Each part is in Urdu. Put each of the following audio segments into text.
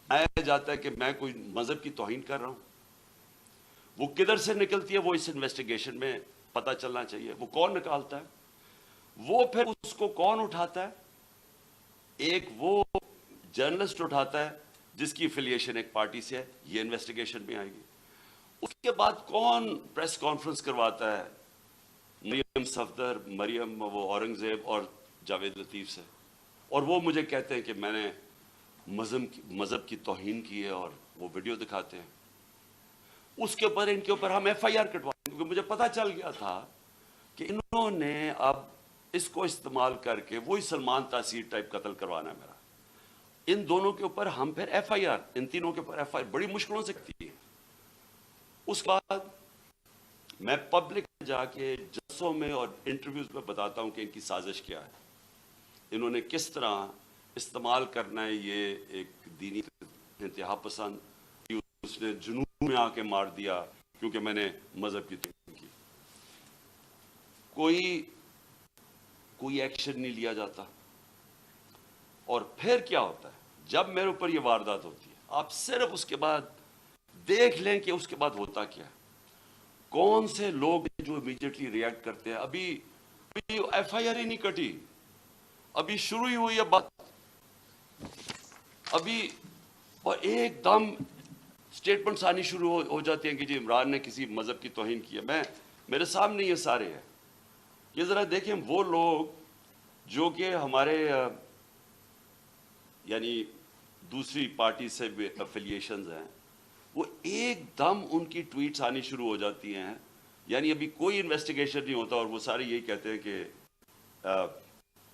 آیا جاتا ہے کہ میں کوئی مذہب کی توہین کر رہا ہوں. وہ کدھر سے نکلتی ہے وہ اس انویسٹیگیشن میں پتہ چلنا چاہیے. وہ کون نکالتا ہے؟ وہ پھر اس کو کون اٹھاتا ہے؟ ایک وہ جرنلسٹ اٹھاتا ہے جس کی افیلیشن ایک پارٹی سے ہے. یہ انویسٹیگیشن میں آئے گی. اس کے بعد کون پریس کانفرنس کرواتا ہے؟ مریم صفدر، مریم وہ اورنگزیب اور جاوید لطیف سے. اور وہ مجھے کہتے ہیں کہ میں نے مذہب کی توہین کی ہے اور وہ ویڈیو دکھاتے ہیں. اس کے اوپر ان کے اوپر ہم ایف آئی آر کٹوائیں کیونکہ مجھے پتا چل گیا تھا کہ انہوں نے اب اس کو استعمال کر کے وہی سلمان تاثیر ٹائپ قتل کروانا ہے میرا. ان دونوں کے اوپر ہم پھر ایف آئی آر، ان تینوں کے اوپر ایف آئی آر بڑی مشکلوں سے کرتی ہے. اس کے بعد میں پبلک میں جا کے جلسوں میں اور انٹرویوز میں بتاتا ہوں کہ ان کی سازش کیا ہے. انہوں نے کس طرح استعمال کرنا ہے یہ ایک دینی انتہا پسند. اس نے جنوب میں آ کے مار دیا کیونکہ میں نے مذہب کی توہین کی. کوئی ایکشن نہیں لیا جاتا. اور پھر کیا ہوتا ہے جب میرے اوپر یہ واردات ہوتی ہے؟ آپ صرف اس کے بعد دیکھ لیں کہ اس کے بعد ہوتا کیا ہے. کون سے لوگ جو امیڈیٹلی ریئیکٹ کرتے ہیں. ابھی ایف آئی آر ہی نہیں کٹی، ابھی شروع ہی ہوئی ہے بات. ابھی اور ایک دم سٹیٹمنٹس آنی شروع ہو جاتی ہیں کہ جی عمران نے کسی مذہب کی توہین کی ہے. میرے سامنے یہ سارے ہیں. یہ ذرا دیکھیں وہ لوگ جو کہ ہمارے یعنی دوسری پارٹی سے بھی افیلیشنز ہیں، وہ ایک دم ان کی ٹویٹس آنی شروع ہو جاتی ہیں. یعنی ابھی کوئی انویسٹیگیشن نہیں ہوتا اور وہ سارے یہی کہتے ہیں کہ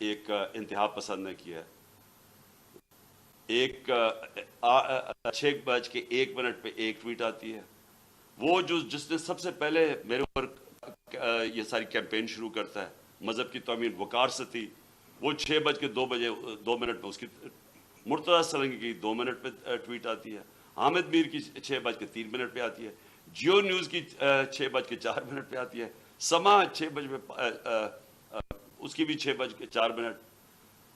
ایک انتہا پسند نے کیا ہے. ایک 6:01 پہ ایک ٹویٹ آتی ہے. وہ جس نے سب سے پہلے میرے اوپر یہ ساری کیمپین شروع کرتا ہے مذہب کی توہین، وقار ستی، وہ 6:02 پہ اس کی مرتضیٰ سرنگی کی 2 منٹ پہ ٹویٹ آتی ہے. حامد میر کی 6:03 پہ آتی ہے. جیو نیوز کی 6:04 پہ آتی ہے. سما 6 بجے اس کی بھی 6:04.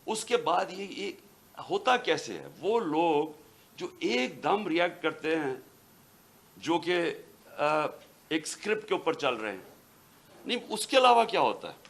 اس کے بعد یہ ہوتا کیسے ہے؟ وہ لوگ جو ایک دم ریئیکٹ کرتے ہیں جو کہ ایک سکرپٹ کے اوپر چل رہے ہیں. نہیں، اس کے علاوہ کیا ہوتا ہے؟